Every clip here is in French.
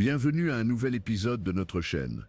Bienvenue à un nouvel épisode de notre chaîne.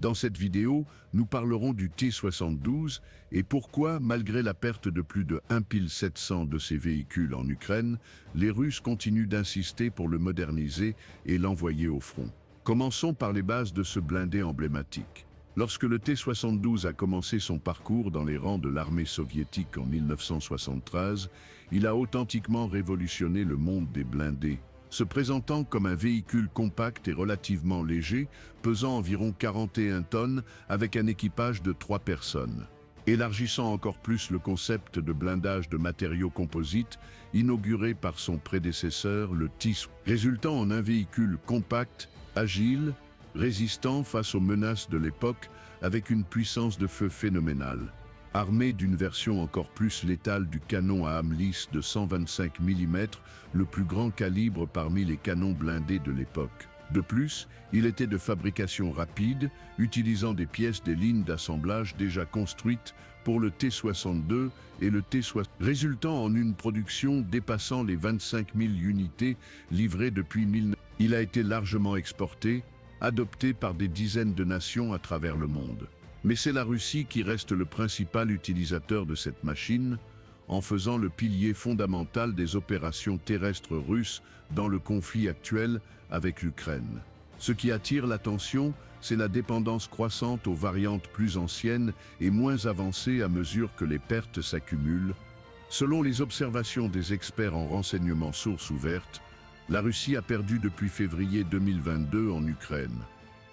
Dans cette vidéo, nous parlerons du T-72 et pourquoi, malgré la perte de plus de 1700 de ces véhicules en Ukraine, les Russes continuent d'insister pour le moderniser et l'envoyer au front. Commençons par les bases de ce blindé emblématique. Lorsque le T-72 a commencé son parcours dans les rangs de l'armée soviétique en 1973, il a authentiquement révolutionné le monde des blindés. Se présentant comme un véhicule compact et relativement léger, pesant environ 41 tonnes avec un équipage de 3 personnes. Élargissant encore plus le concept de blindage de matériaux composites, inauguré par son prédécesseur, le T-72, résultant en un véhicule compact, agile, résistant face aux menaces de l'époque, avec une puissance de feu phénoménale. Armé d'une version encore plus létale du canon à âme lisse de 125 mm, le plus grand calibre parmi les canons blindés de l'époque. De plus, il était de fabrication rapide, utilisant des pièces des lignes d'assemblage déjà construites pour le T-62 et le T-60, résultant en une production dépassant les 25 000 unités livrées depuis 1900. Il a été largement exporté, adopté par des dizaines de nations à travers le monde. Mais c'est la Russie qui reste le principal utilisateur de cette machine, en faisant le pilier fondamental des opérations terrestres russes dans le conflit actuel avec l'Ukraine. Ce qui attire l'attention, c'est la dépendance croissante aux variantes plus anciennes et moins avancées à mesure que les pertes s'accumulent. Selon les observations des experts en renseignement sources ouvertes, la Russie a perdu depuis février 2022 en Ukraine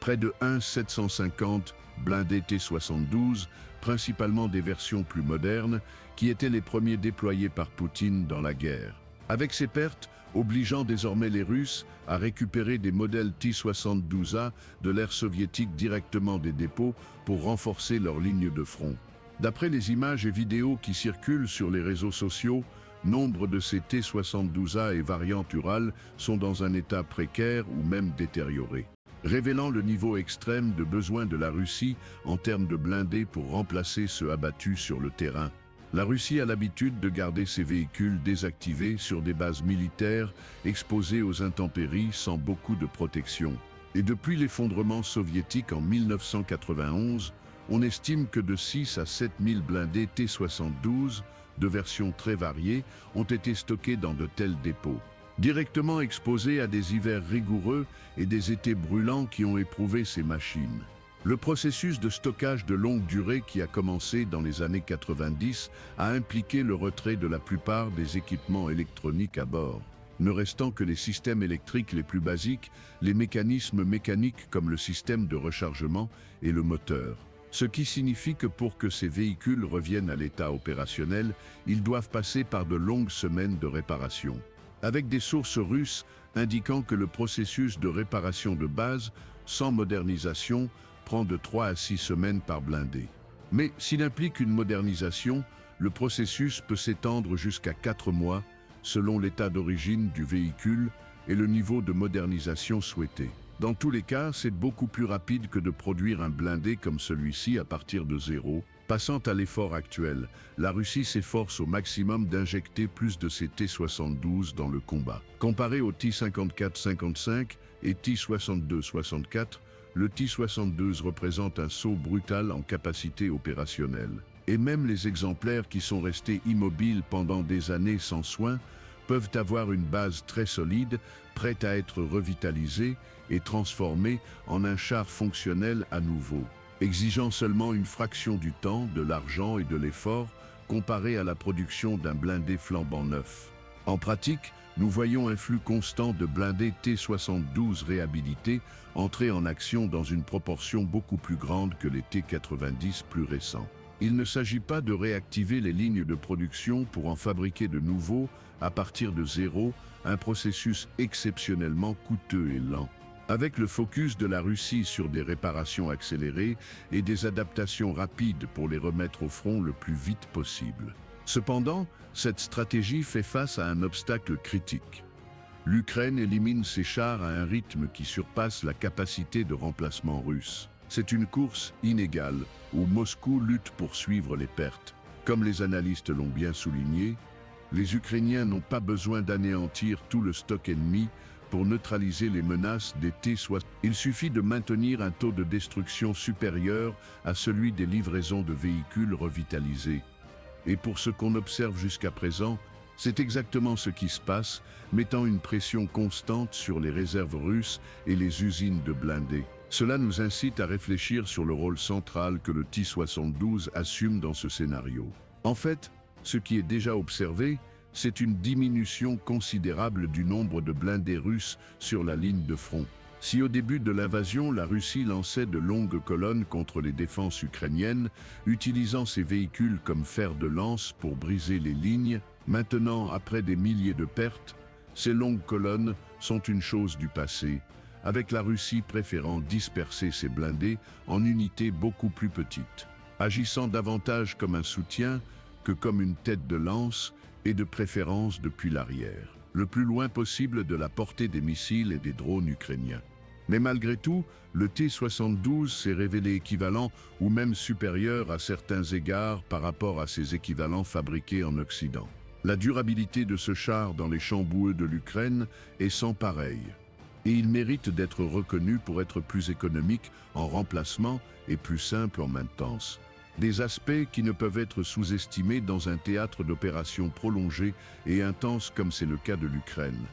près de 750 blindés T-72, principalement des versions plus modernes, qui étaient les premiers déployés par Poutine dans la guerre. Avec ces pertes, obligeant désormais les Russes à récupérer des modèles T-72A de l'ère soviétique directement des dépôts pour renforcer leur ligne de front. D'après les images et vidéos qui circulent sur les réseaux sociaux, nombre de ces T-72A et variantes Ural sont dans un état précaire ou même détérioré, révélant le niveau extrême de besoin de la Russie en termes de blindés pour remplacer ceux abattus sur le terrain. La Russie a l'habitude de garder ses véhicules désactivés sur des bases militaires exposées aux intempéries sans beaucoup de protection. Et depuis l'effondrement soviétique en 1991, on estime que de 6 à 7 000 blindés T-72, de versions très variées, ont été stockés dans de tels dépôts. Directement exposés à des hivers rigoureux et des étés brûlants qui ont éprouvé ces machines. Le processus de stockage de longue durée qui a commencé dans les années 90 a impliqué le retrait de la plupart des équipements électroniques à bord, ne restant que les systèmes électriques les plus basiques, les mécanismes mécaniques comme le système de rechargement et le moteur. Ce qui signifie que pour que ces véhicules reviennent à l'état opérationnel, ils doivent passer par de longues semaines de réparation, avec des sources russes indiquant que le processus de réparation de base, sans modernisation, prend de 3 à 6 semaines par blindé. Mais s'il implique une modernisation, le processus peut s'étendre jusqu'à 4 mois, selon l'état d'origine du véhicule et le niveau de modernisation souhaité. Dans tous les cas, c'est beaucoup plus rapide que de produire un blindé comme celui-ci à partir de zéro. Passant à l'effort actuel, la Russie s'efforce au maximum d'injecter plus de ces T-72 dans le combat. Comparé au T-54-55 et T-62-64, le T-72 représente un saut brutal en capacité opérationnelle. Et même les exemplaires qui sont restés immobiles pendant des années sans soin peuvent avoir une base très solide, prête à être revitalisée et transformée en un char fonctionnel à nouveau, exigeant seulement une fraction du temps, de l'argent et de l'effort comparé à la production d'un blindé flambant neuf. En pratique, nous voyons un flux constant de blindés T-72 réhabilités entrer en action dans une proportion beaucoup plus grande que les T-90 plus récents. Il ne s'agit pas de réactiver les lignes de production pour en fabriquer de nouveaux à partir de zéro, un processus exceptionnellement coûteux et lent. Avec le focus de la Russie sur des réparations accélérées et des adaptations rapides pour les remettre au front le plus vite possible. Cependant, cette stratégie fait face à un obstacle critique. L'Ukraine élimine ses chars à un rythme qui surpasse la capacité de remplacement russe. C'est une course inégale où Moscou lutte pour suivre les pertes. Comme les analystes l'ont bien souligné, les Ukrainiens n'ont pas besoin d'anéantir tout le stock ennemi pour neutraliser les menaces des T-60. Il suffit de maintenir un taux de destruction supérieur à celui des livraisons de véhicules revitalisés. Et pour ce qu'on observe jusqu'à présent, c'est exactement ce qui se passe, mettant une pression constante sur les réserves russes et les usines de blindés. Cela nous incite à réfléchir sur le rôle central que le T-72 assume dans ce scénario. En fait, ce qui est déjà observé, c'est une diminution considérable du nombre de blindés russes sur la ligne de front. Si au début de l'invasion, la Russie lançait de longues colonnes contre les défenses ukrainiennes, utilisant ses véhicules comme fer de lance pour briser les lignes, maintenant, après des milliers de pertes, ces longues colonnes sont une chose du passé, avec la Russie préférant disperser ses blindés en unités beaucoup plus petites, agissant davantage comme un soutien que comme une tête de lance et de préférence depuis l'arrière, le plus loin possible de la portée des missiles et des drones ukrainiens. Mais malgré tout, le T-72 s'est révélé équivalent ou même supérieur à certains égards par rapport à ses équivalents fabriqués en Occident. La durabilité de ce char dans les champs boueux de l'Ukraine est sans pareil. Et il mérite d'être reconnu pour être plus économique en remplacement et plus simple en maintenance. Des aspects qui ne peuvent être sous-estimés dans un théâtre d'opérations prolongé et intense comme c'est le cas de l'Ukraine.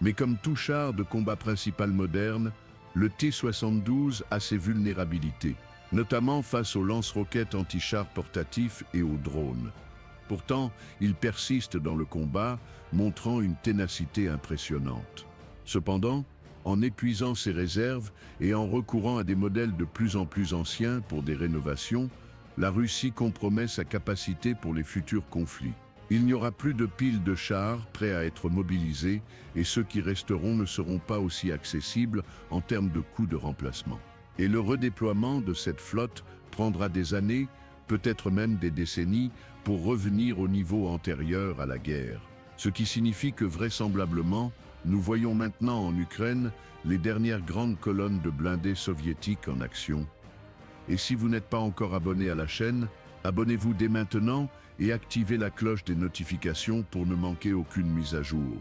Mais comme tout char de combat principal moderne, le T-72 a ses vulnérabilités, notamment face aux lance-roquettes anti-chars portatifs et aux drones. Pourtant, il persiste dans le combat, montrant une ténacité impressionnante. Cependant, en épuisant ses réserves et en recourant à des modèles de plus en plus anciens pour des rénovations, la Russie compromet sa capacité pour les futurs conflits. Il n'y aura plus de piles de chars prêts à être mobilisés et ceux qui resteront ne seront pas aussi accessibles en termes de coûts de remplacement. Et le redéploiement de cette flotte prendra des années, peut-être même des décennies, pour revenir au niveau antérieur à la guerre. Ce qui signifie que vraisemblablement, nous voyons maintenant en Ukraine les dernières grandes colonnes de blindés soviétiques en action. Et si vous n'êtes pas encore abonné à la chaîne, abonnez-vous dès maintenant et activez la cloche des notifications pour ne manquer aucune mise à jour.